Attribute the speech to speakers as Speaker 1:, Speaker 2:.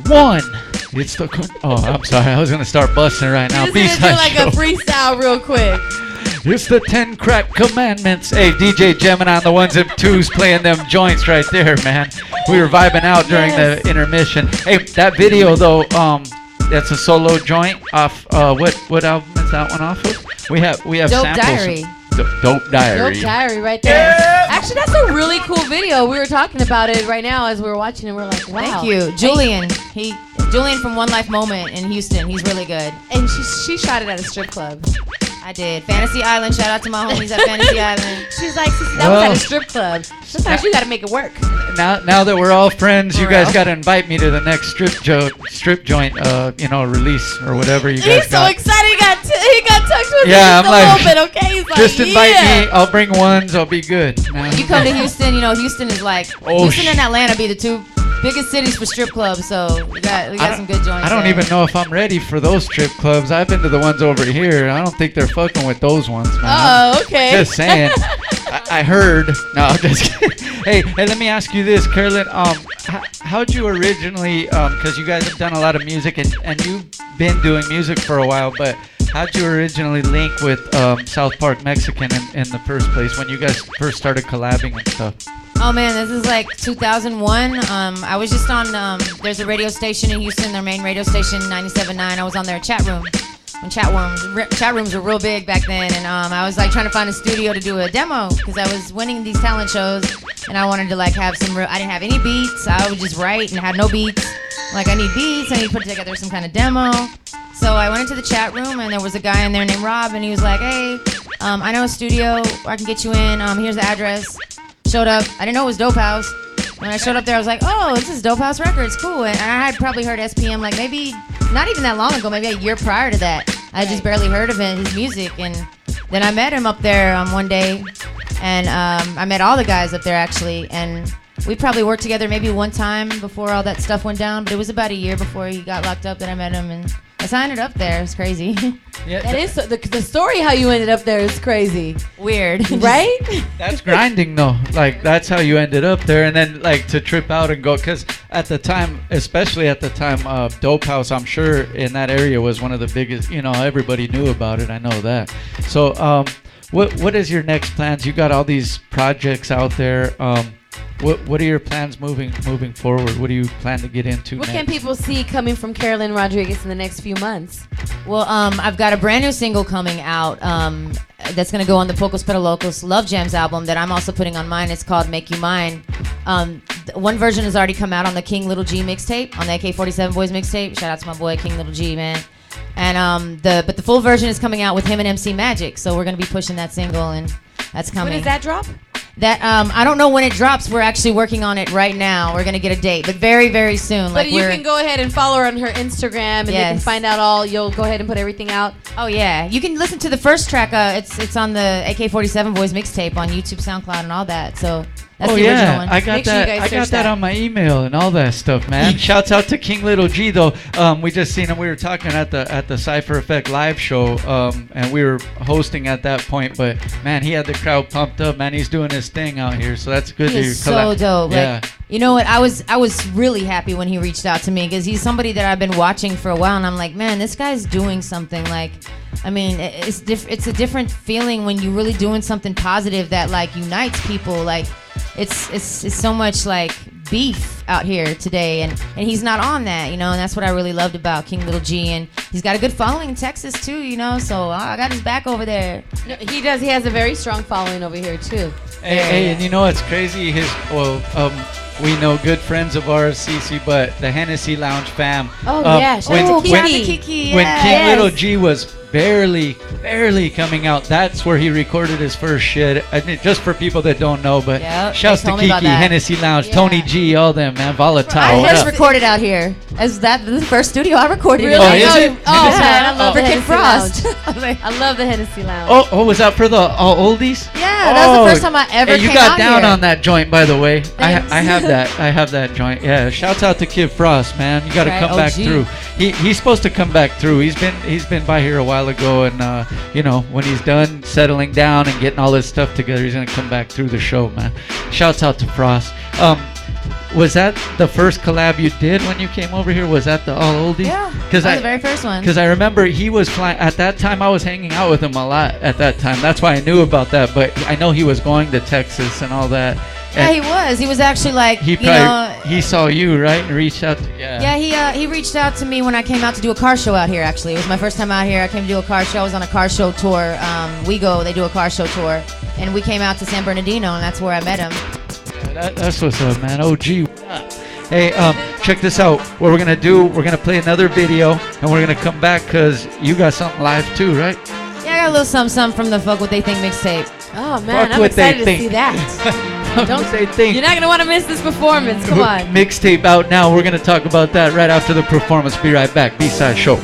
Speaker 1: 1. It's the I'm sorry, I was gonna start busting right now.
Speaker 2: Just gonna do like a freestyle real quick.
Speaker 1: It's the 10 crack commandments. Hey, DJ Gemini on the ones and twos playing them joints right there, man. We were vibing out during the intermission. Hey, that video though, that's a solo joint off. What album is that one off of? We have
Speaker 3: Dope
Speaker 1: samples.
Speaker 3: Diary.
Speaker 1: Dope Diary.
Speaker 2: Dope Diary right there. Yeah. Actually, that's a really cool video. We were talking about it right now as we were watching and we're like, wow.
Speaker 3: Thank you. Julian. Julian from One Life Moment in Houston. He's really good.
Speaker 2: And she shot it at a strip club.
Speaker 3: I did. Fantasy Island. Shout out to my homies at Fantasy Island.
Speaker 2: She's like, that was at a strip club. Sometimes you got to make it work.
Speaker 1: Now that we're all friends, you guys got to invite me to the next strip joint, release or whatever you guys got.
Speaker 2: He's so excited. He got touched with
Speaker 1: I'm
Speaker 2: a
Speaker 1: like,
Speaker 2: little bit, okay? He's like,
Speaker 1: just invite me. I'll bring ones. I'll be good.
Speaker 3: You come to Houston, Houston is like, Houston and Atlanta be the two biggest cities for strip clubs, so we got some good joints.
Speaker 1: I don't even know if I'm ready for those strip clubs. I've been to the ones over here. I don't think they're fucking with those ones, man.
Speaker 2: Oh, okay.
Speaker 1: Just saying. I heard. No, I'm just kidding. Hey, let me ask you this, Carolyn. How'd you originally? Because you guys have done a lot of music and you've been doing music for a while, but how'd you originally link with South Park Mexican in the first place when you guys first started collabing and stuff?
Speaker 3: Oh man, this is like 2001. I was just on, there's a radio station in Houston, their main radio station, 97.9. I was on their chat room. When chat rooms were real big back then, and I was like trying to find a studio to do a demo because I was winning these talent shows, and I wanted to like have some I didn't have any beats. I would just write and had no beats. Like, I need beats, I need to put together some kind of demo. So I went into the chat room, and there was a guy in there named Rob, and he was like, hey, I know a studio, I can get you in, here's the address. Showed up, I didn't know it was Dope House. When I showed up there, I was like, oh, this is Dope House Records, cool. And I had probably heard SPM like maybe, not even that long ago, maybe a year prior to that. I just barely heard of his music. And then I met him up there one day, and I met all the guys up there actually. And we probably worked together maybe one time before all that stuff went down, but it was about a year before he got locked up that I met him, and I signed it up there. It's crazy.
Speaker 2: Yeah, that is the story how you ended up there is crazy.
Speaker 3: Weird.
Speaker 2: Right?
Speaker 1: That's grinding though. Like, that's how you ended up there, and then like to trip out and go, because at the time, especially at the time, Dope House, I'm sure in that area was one of the biggest, everybody knew about it. I know that. So what is your next plans? You got all these projects out there. What are your plans moving forward? What do you plan to get into
Speaker 2: What
Speaker 1: next?
Speaker 2: can people see coming from Carolyn Rodriguez in the next few months?
Speaker 3: Well, I've got a brand new single coming out that's going to go on the Pocos Pero Locos Love Jams album that I'm also putting on mine. It's called Make You Mine. One version has already come out on the King Little G mixtape, on the AK-47 Boys mixtape. Shout out to my boy King Little G, man. And but the full version is coming out with him and MC Magic, so we're going to be pushing that single, and that's coming.
Speaker 2: When does that drop?
Speaker 3: That I don't know when it drops. We're actually working on it right now. We're gonna get a date, but very, very soon.
Speaker 2: But you can go ahead and follow her on her Instagram, and they can find out all. You'll go ahead and put everything out.
Speaker 3: Oh yeah, you can listen to the first track. It's on the AK-47 Boys mixtape on YouTube, SoundCloud, and all that. So that's the original one.
Speaker 1: I got that. I got that on my email and all that stuff, man. Shouts out to King Little G though. We just seen him. We were talking at the Cypher Effect live show, and we were hosting at that point. But man, he had the crowd pumped up. Man, he's doing his thing out here. So that's good.
Speaker 3: He is so dope. Yeah. Like, you know what? I was really happy when he reached out to me because he's somebody that I've been watching for a while, and I'm like, man, this guy's doing something. Like, I mean, it's a different feeling when you're really doing something positive that like unites people. Like, it's so much like beef out here today, and he's not on that, and that's what I really loved about King Little G, and he's got a good following in Texas too, so I got his back over there.
Speaker 2: No, he does. He has a very strong following over here too.
Speaker 1: Hey, and it's crazy. We know good friends of ours, Cece, but the Hennessy Lounge fam.
Speaker 2: Oh yeah,
Speaker 1: when
Speaker 3: Kiki,
Speaker 1: King Little G was barely coming out, that's where he recorded his first shit. I mean, just for people that don't know, but shouts to Kiki, Hennessy Lounge, Tony G, all them, man, Volatile.
Speaker 3: I first recorded out here. Is that the first studio I recorded?
Speaker 2: Really?
Speaker 1: Oh, is it?
Speaker 2: Oh man, I love the
Speaker 3: Kid
Speaker 2: Hennessy
Speaker 3: Frost.
Speaker 2: Lounge. I love the Hennessy Lounge.
Speaker 1: Oh, was that for the oldies?
Speaker 3: Yeah, that was the first time I ever came out.
Speaker 1: You got down
Speaker 3: here
Speaker 1: on that joint, by the way. I have that joint. Yeah, shouts out to Kid Frost, man. You got to come back through. He's supposed to come back through. He's been by here a while ago, and when he's done settling down and getting all his stuff together, he's gonna come back through the show, man. Shouts out to Frost. was that the first collab you did when you came over here? Was that the All Oldies?
Speaker 3: Yeah,
Speaker 1: Cause
Speaker 3: that was the very first one.
Speaker 1: Because I remember he was flying. At that time, I was hanging out with him a lot at that time. That's why I knew about that. But I know he was going to Texas and all that.
Speaker 3: Yeah,
Speaker 1: And
Speaker 3: he was. He was actually like,
Speaker 1: he he saw you, right? And reached out to
Speaker 3: he reached out to me when I came out to do a car show out here, actually. It was my first time out here. I came to do a car show. I was on a car show tour. Wackoe, they do a car show tour. And we came out to San Bernardino, and that's where I met him.
Speaker 1: That's what's up, man. OG. Hey, check this out. What we're going to do, we're going to play another video, and we're going to come back because you got something live too, right?
Speaker 3: Yeah, I got a little something from the Fuck What They Think mixtape.
Speaker 2: Oh, man,
Speaker 1: Fuck
Speaker 2: I'm
Speaker 1: what they
Speaker 2: excited to
Speaker 1: think.
Speaker 2: see that.
Speaker 1: Don't they think?
Speaker 2: You're not going to want to miss this performance. Come on.
Speaker 1: Mixtape out now. We're going to talk about that right after the performance. Be right back. B-Side Show.